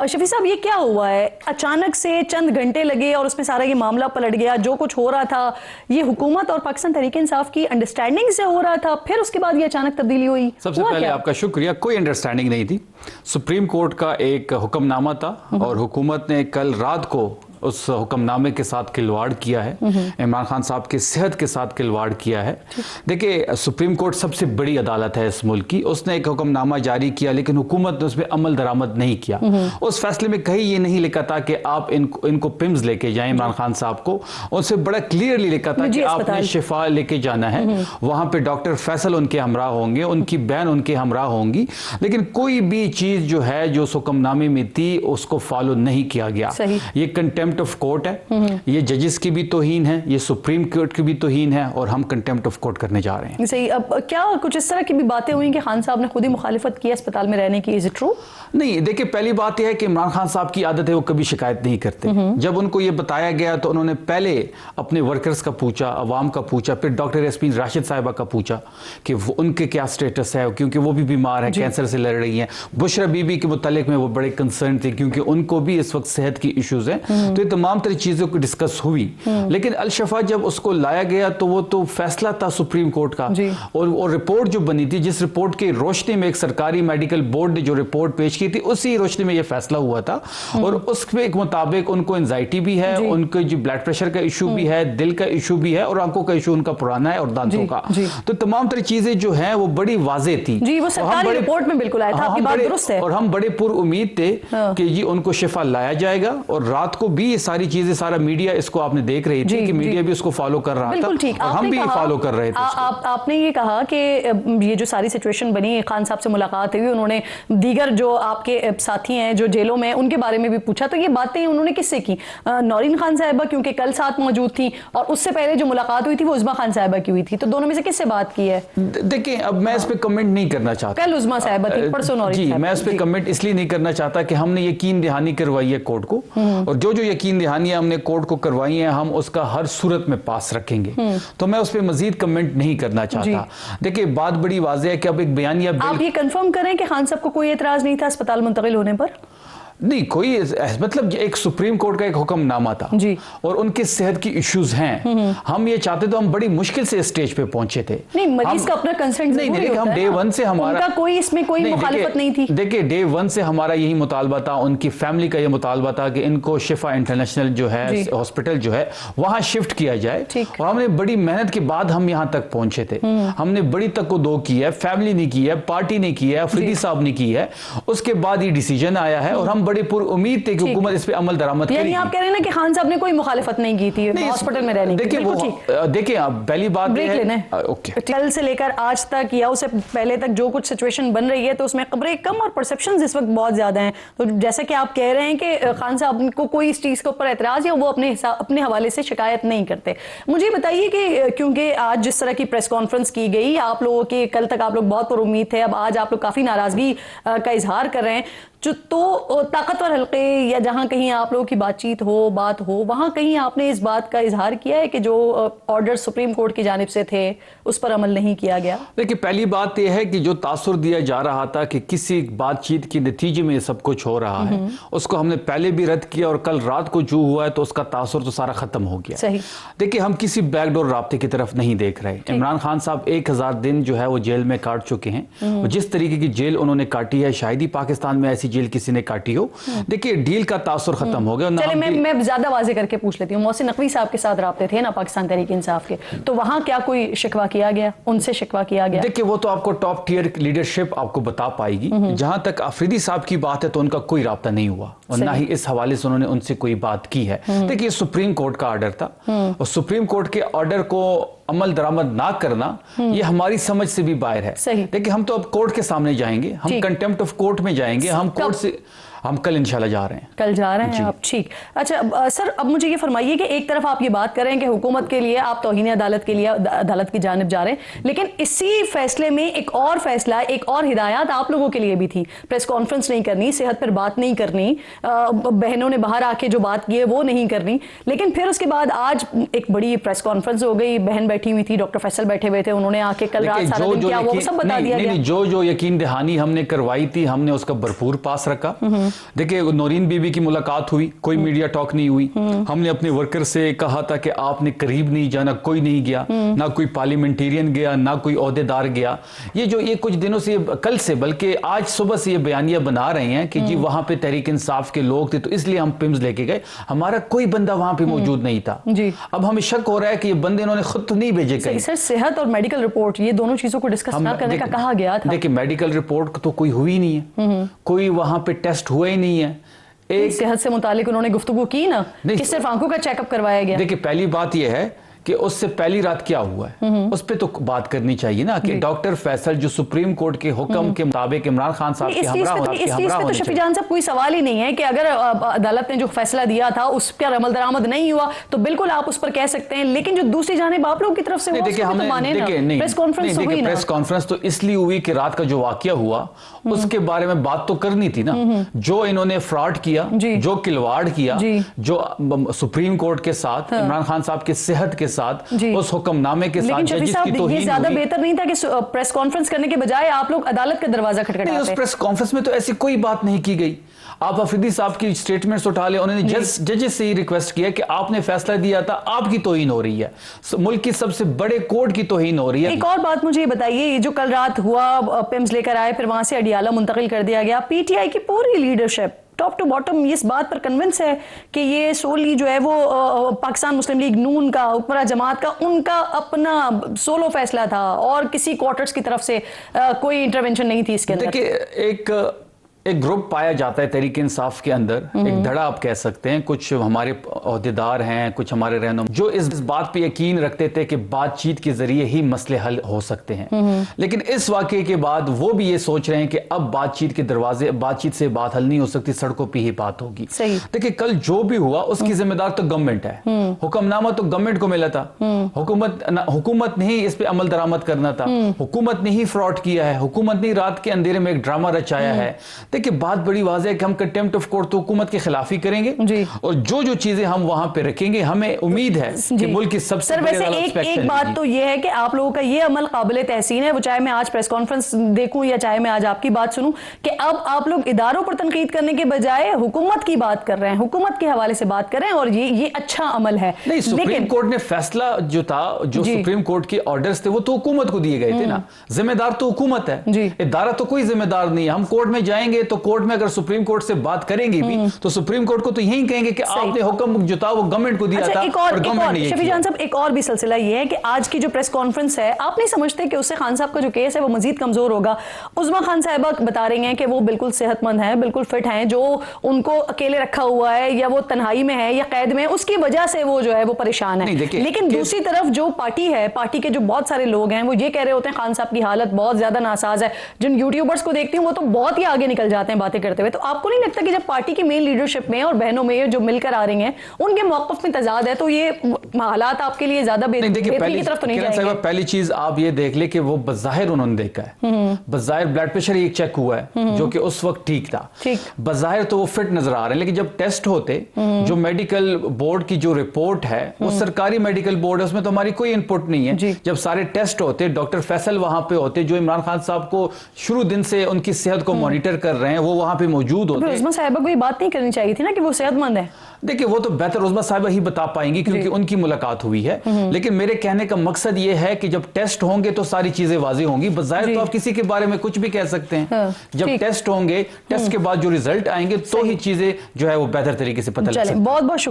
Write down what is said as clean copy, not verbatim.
शफी साहब, ये क्या हुआ है? अचानक से चंद घंटे लगे और उसमें सारा ये मामला पलट गया। जो कुछ हो रहा था ये हुकूमत और पाकिस्तान तहरीक इंसाफ की अंडरस्टैंडिंग से हो रहा था, फिर उसके बाद ये अचानक तब्दीली हुई। सबसे पहले आपका शुक्रिया। कोई अंडरस्टैंडिंग नहीं थी। सुप्रीम कोर्ट का एक हुक्मनामा था और हुकूमत ने कल रात को उस हुक्मनामे के साथ खिलवाड़ किया है, इमरान खान साहब की सेहत के साथ खिलवाड़ किया है। देखिए, सुप्रीम कोर्ट सबसे बड़ी अदालत है इस मुल्क की, उसने एक हुक्मनामा जारी किया लेकिन हुकूमत ने उस पर अमल दरामद नहीं किया। उस फैसले में कहीं ये नहीं लिखा था कि आप इनको पिम्स लेके जाएं इमरान खान साहब को, उससे बड़ा क्लियरली लिखा था कि आपने शिफा लेके जाना है। वहां पर डॉक्टर फैसल उनके हमरा होंगे, उनकी बहन उनके हमरा होंगी, लेकिन कोई भी चीज जो है जो उस हुक्मनामे में थी उसको फॉलो नहीं किया गया। ये कंटेम्प्ट ऑफ कोर्ट है, ये जजेस की भी तौहीन है, ये सुप्रीम कोर्ट की भी तौहीन है और हम कंटेम्प्ट ऑफ कोर्ट करने जा रहे हैं। सही। अब क्या कुछ इस तरह की भी बातें हुई कि खान साहब ने खुद ही मुखालिफत की अस्पताल में रहने की? Is it true? नहीं, देखिए, पहली बात यह है कि इमरान खान साहब की आदत है वो कभी शिकायत नहीं करते। जब उनको ये बताया गया तो उन्होंने पहले अपने वर्कर्स का पूछा, अवाम का पूछा, फिर डॉक्टर यास्मीन राशिद साहिबा का पूछा कि वो उनके क्या स्टेटस है, क्योंकि वो भी बीमार है, कैंसर से लड़ रही हैं। बुशरा बीबी के मुतालिक में वो बड़े कंसर्न थे क्योंकि उनको भी इस वक्त सेहत की इश्यूज हैं। तो ये तमाम तरह चीजों की डिस्कस हुई, लेकिन अल शफा जब उसको लाया गया तो वो तो फैसला था सुप्रीम कोर्ट का, और रिपोर्ट जो बनी थी, जिस रिपोर्ट की रोशनी में एक सरकारी मेडिकल बोर्ड ने जो रिपोर्ट पेश की थी, उसी रोशनी में ये फैसला हुआ था। और उसके मुताबिक उनको एंजाइटी भी है, उनको जो ब्लड प्रेशर का इशू भी है, दिल का इशू भी है और आंखों का इशू उनका पुराना है और दांतों का। तो तमाम तरह चीजें जो है वो बड़ी वाज़ेह थी। जी, वो सरकारी रिपोर्ट में बिल्कुल आया था, आपकी बात दुरुस्त है। और हम बड़े पुर उम्मीद थे कि ये उनको शिफा लाया जाएगा, और रात को भी ये सारी चीजें, सारा मीडिया इसको आपने देख रही थी कि मीडिया भी उसको फॉलो कर रहा था और हम भी फॉलो कर रहे थे। आपने ये कहा कि ये जो सारी सिचुएशन बनी, खान साहब से मुलाकात हुई, उन्होंने दीगर जो आपके साथी हैं जो जेलों में उनके बारे में भी पूछा, तो ये बातें उन्होंने किससे की? नौरीन खान साहिबा क्योंकि कल साथ मौजूद थी, और उससे पहले जो मुलाकात हुई थी वो उज़्मा खान साहिबा की हुई थी, तो दोनों में से किससे बात की है? देखिए, अब मैं इस पे कमेंट नहीं करना चाहता। कल उज़्मा साहिबा थी, परसों नौरीन साहिबा। मैं इस पे कमेंट इसलिए नहीं करना चाहता कि हमने यकीन दहानी करवाई है कोर्ट को, और जो जो यकीन दहानी हमने कोर्ट को करवाई है हम उसका हर सूरत में पास रखेंगे। तो मैं उस पर मजीद कमेंट नहीं करना चाहता। देखिए, बात बड़ी वाज़ेह है कि अब एक बयानिया, आप ये कंफर्म करें कि खान साहब को कोई एतराज नहीं था अस्पताल मुंतकिल होने पर? नहीं, कोई मतलब एक सुप्रीम कोर्ट का एक हुक्मनामा था जी, और उनकी सेहत की इश्यूज हैं। हम ये चाहते तो हम बड़ी मुश्किल से स्टेज पे पहुंचे थे। नहीं, मरीज का अपना कंसर्न नहीं, देखिए, हम डे वन से हमारा कोई इसमें कोई मुखालिफत नहीं थी। देखिए, डे वन से हमारा यही मुतालबा था, उनकी फैमिली का ये मुतालबा था कि इनको शिफा इंटरनेशनल जो है हॉस्पिटल जो है वहां शिफ्ट किया जाए, और हमने बड़ी मेहनत के बाद हम यहाँ तक पहुंचे थे। हमने बड़ी तक की है, फैमिली ने की है, पार्टी ने की है, अफरीदी साहब ने की है, उसके बाद ये डिसीजन आया है और हम बड़े पुर उम्मीद थे कि हुकूमत इस पे अमल दरामद करेगी। यानी आप कह रहे हैं ना कि खान साहब ने कोई मुखालिफत नहीं की थी हॉस्पिटल में रहने की? देखिए, आप पहली बात कल से लेकर आज तक या उससे पहले तक जो कुछ सिचुएशन बन रही है तो उसमें खबरें कम और परसेप्शंस इस वक्त बहुत ज्यादा हैं। तो जैसा कि आप कह रहे हैं कि खान साहब को कोई इस चीज के ऊपर एतराज या वो अपने हवाले से शिकायत नहीं करते, मुझे बताइए कि क्योंकि आज जिस तरह की प्रेस कॉन्फ्रेंस की गई, आप लोगों के कल तक आप लोग बहुत पर उम्मीद थे, अब आज आप लोग काफी नाराजगी का इजहार कर रहे हैं, तो ताकतवर हल्के या जहां कहीं आप लोगों की बातचीत हो, बात हो, वहां कहीं आपने इस बात का इजहार किया है कि जो ऑर्डर सुप्रीम कोर्ट की जानिब से थे उस पर अमल नहीं किया गया? देखिए, पहली बात यह है कि जो तासुर दिया जा रहा था कि किसी बातचीत के नतीजे में सब कुछ हो रहा है, उसको हमने पहले भी रद्द किया, और कल रात को जो हुआ है तो उसका तासुर तो सारा खत्म हो गया। सही। देखिए, हम किसी बैकडोर राब्ते की तरफ नहीं देख रहे। इमरान खान साहब 1000 दिन जो है वो जेल में काट चुके हैं, और जिस तरीके की जेल उन्होंने काटी है शायद ही पाकिस्तान में ऐसी जेल किसी ने काटी हो। देखिए, डील का तासुर खत्म हो गया। चलिए, मैं ज्यादा वाज़ेह करके पूछ लेती हूँ, मोहसिन नकवी साहब के साथ राब्ते थे ना पाकिस्तान तहरीक इंसाफ के, तो वहां क्या कोई शिकवा किया गया, उनसे शिकवा किया गया? देखिए, वो तो आपको टॉप टियर लीडरशिप आपको बता पाएगी। जहां तक अफरीदी साहब की बात है तो उनका कोई राब्ता नहीं हुआ, और ना ही इस हवाले से उन्होंने उनसे कोई बात की है। देखिए, सुप्रीम कोर्ट का ऑर्डर था, और सुप्रीम कोर्ट के ऑर्डर को अमल दरामद ना करना ये हमारी समझ से भी बाहर है। देखिए, हम तो अब कोर्ट के सामने जाएंगे, हम कंटेम्प्ट ऑफ कोर्ट में जाएंगे, हम कोर्ट से हम कल इंशाल्लाह जा रहे हैं। कल जा रहे हैं आप? ठीक। अच्छा सर, अब मुझे ये फरमाइए कि एक तरफ आप ये बात कर रहे हैं कि हुकूमत के लिए आप तौहीन अदालत के लिए अदालत की जानिब जा रहे हैं, लेकिन इसी फैसले में एक और फैसला, एक और हिदायत आप लोगों के लिए भी थी। प्रेस कॉन्फ्रेंस नहीं करनी, सेहत पर बात नहीं करनी, बहनों ने बाहर आके जो बात की है वो नहीं करनी, लेकिन फिर उसके बाद आज एक बड़ी प्रेस कॉन्फ्रेंस हो गई, बहन बैठी हुई थी, डॉक्टर फैसल बैठे हुए थे, उन्होंने आके कल रात सारा दिन क्या वो सब बता दिया गया। जो यकीन दहानी हमने करवाई थी हमने उसका भरपूर पास रखा, देखिए, नौरीन बीबी की मुलाकात हुई, कोई मीडिया टॉक नहीं हुई। हमने अपने वर्कर से कहा था कि आपने करीब नहीं जाना, कोई नहीं गया, ना कोई पार्लियामेंटेरियन गया, ना कोई ओहदेदार गया। ये कुछ दिनों से, कल से बल्कि आज सुबह से ये बयानिया बना रहे हैं कि जी वहां पे तहरीक इंसाफ के लोग थे तो इसलिए हम पिम्स लेके गए, हमारा कोई बंदा वहां पे मौजूद नहीं था जी। अब हमें शक हो रहा है कि ये बंदे इन्होंने खुद तो नहीं भेजे कहीं। सर, सेहत और मेडिकल रिपोर्ट, ये दोनों चीजों को डिस्कस ना करने का कहा गया था। देखिए, मेडिकल रिपोर्ट तो कोई हुई नहीं है, कोई वहां पे टेस्ट हुआ ही नहीं है। एक सेहत से मुतालिक उन्होंने गुफ्तगू की ना कि सिर्फ आंखों का चेकअप करवाया गया। देखिए, पहली बात यह है कि उससे पहली रात क्या हुआ है उस पे तो बात करनी चाहिए ना, कि डॉक्टर फैसल जो सुप्रीम कोर्ट के हुक्म के मुताबिक इमरान खान साहब के हमरा तो शफी जान साहब कोई सवाल ही नहीं है कि अगर अदालत ने जो फैसला दिया था उस पर अमल दरामद नहीं हुआ तो बिल्कुल आप उस पर कह सकते हैं, लेकिन जो दूसरी जानिब आप लोगों की तरफ से प्रेस कॉन्फ्रेंस तो इसलिए हुई कि रात का जो वाकया हुआ उसके बारे में बात तो करनी थी ना। जो इन्होंने फ्रॉड किया, जो खिलवाड़ किया, जो सुप्रीम कोर्ट के साथ इमरान खान साहब की सेहत के साथ उस हुक्मनामे के साथ जजिस की तौहीन ये ज्यादा बेहतर नहीं था कि प्रेस कॉन्फ्रेंस करने के बजाय आप लोग अदालत का दरवाजा खटखटाते? उस प्रेस कॉन्फ्रेंस में तो ऐसी कोई बात नहीं की गई। आप अफरीदी साहब की स्टेटमेंट्स उठा ले, उन्होंने जजेस से ही रिक्वेस्ट किया कि आपने फैसला दिया था, आपकी तौहीन हो रही है, मुल्क की सबसे बड़े कोर्ट की तौहीन हो रही है। एक और बात मुझे ये बताइए, ये जो कल रात हुआ, पिम्स लेकर आए, फिर वहां से अडियाला मुंतकिल कर दिया गया, पीटीआई की पूरी लीडरशिप टॉप टू बॉटम इस बात पर कन्विंस है कि ये सोली जो है वो पाकिस्तान मुस्लिम लीग नून का, हुक्मरान जमात का, उनका अपना सोलो फैसला था और किसी क्वार्टर्स की तरफ से कोई इंटरवेंशन नहीं थी इसके अंदर। देखिए, एक ग्रुप पाया जाता है तहरीक इंसाफ के अंदर, एक धड़ा आप कह सकते हैं, कुछ हमारे ओहदेदार हैं, कुछ हमारे रहनुमा जो इस बात पे यकीन रखते थे कि बातचीत के जरिए ही मसले हल हो सकते हैं। लेकिन इस वाकये के बाद वो भी ये सोच रहे हैं कि अब बातचीत से बात हल नहीं हो सकती, सड़कों पर ही बात होगी। देखिए, कल जो भी हुआ उसकी जिम्मेदार तो गवर्नमेंट है, हुक्मनामा तो गवर्नमेंट को मिला था, हुकूमत ने ही इस पे अमल दरामद करना था, हुकूमत ने ही फ्रॉड किया है, हुकूमत ने रात के अंधेरे में एक ड्रामा रचाया है। देखिए, बात बड़ी वाज़ेह है कि हम कंटेम्प्ट ऑफ कोर्ट तो हुकूमत के खिलाफ ही करेंगे और जो चीजें हम वहां पे रखेंगे, हमें उम्मीद है कि मुल्क की सबसे एक बात तो यह है कि आप लोगों का ये अमल काबिल तहसीन है, वो चाहे मैं आज प्रेस कॉन्फ्रेंस देखूं या चाहे मैं आज आपकी बात सुनूं, कि अब आप लोग इदारों पर तनकीद करने के बजाय हुकूमत की बात कर रहे हैं, हुकूमत के हवाले से बात कर रहे हैं, और ये अच्छा अमल है। नहीं, सुप्रीम कोर्ट ने फैसला जो था, जो सुप्रीम कोर्ट के ऑर्डर्स थे, वो तो हुकूमत को दिए गए थे ना, जिम्मेदार तो हुकूमत है, इदारा तो कोई जिम्मेदार नहीं है। हम कोर्ट में जाएंगे तो कोर्ट में अगर सुप्रीम कोर्ट से बात करेंगे भी तो सुप्रीम कोर्ट को तो यही कहेंगे कि आपने हुक्म जो था वो गवर्नमेंट को दिया था और गवर्नमेंट ने शफी जान साहब, एक और भी सिलसिला ये है कि आज की जो प्रेस कॉन्फ्रेंस है, आप नहीं समझते कि उससे खान साहब का जो केस है वो मजीद कमजोर होगा? उज़्मा खान साहिबा बता रही हैं कि वो बिल्कुल सेहतमंद है, बिल्कुल फिट हैं, जो उनको अकेले रखा हुआ है या वो तन्हाई में है या कैद में, उसकी वजह से वो जो है वो परेशान है। लेकिन दूसरी तरफ जो पार्टी है, पार्टी के जो बहुत सारे लोग हैं, वो ये कह रहे होते हैं खान साहब की हालत बहुत ज्यादा नासाज है। जिन यूट्यूबर्स को देखती हूँ वो तो बहुत ही आगे निकल जाते हैं बातें करते हुए। तो आपको नहीं लगता कि जब पार्टी की मेन लीडरशिप में और बहनों में जो मिलकर आ रही हैं, उनके मौक़िफ़ में तजाद है, तो ये हालात आपके लिए ज्यादा बेहतरी की तरफ तो नहीं जाएंगे? पहली चीज आप ये देख ले कि वो बज़ाहिर उन्होंने देखा है, बज़ाहिर ब्लड प्रेशर ही एक चेक हुआ है जो कि उस वक्त ठीक था, बज़ाहिर तो वो फिट नजर आ रहे हैं। लेकिन जब टेस्ट होते, जो मेडिकल बोर्ड की जो रिपोर्ट है वो सरकारी मेडिकल बोर्ड है, उसमें तो हमारी कोई इनपुट नहीं है। जब सारे टेस्ट होते, डॉक्टर फैसल वहां पे होते, जो इमरान खान साहब को शुरू दिन से उनकी सेहत को मॉनिटर कर रहे हैं, वो वहां पे मौजूद होते। उज़्मा साहिबा को ये बात नहीं करनी चाहिए थी ना कि वो सेहतमंद है? देखिए, वो तो बेहतर उज़्मा साहिबा ही बता पाएंगी क्योंकि उनकी मुलाकात हुई है। लेकिन मेरे कहने का मकसद ये है कि जब टेस्ट होंगे तो सारी चीजें वाज़ेह होंगी। बज़ाहिर तो आप किसी के बारे में कुछ भी कह सकते हैं, जब टेस्ट होंगे, टेस्ट के बाद जो रिजल्ट आएंगे तो ही चीजें जो है वो बेहतर तरीके से पता लग सकती है। बहुत बहुत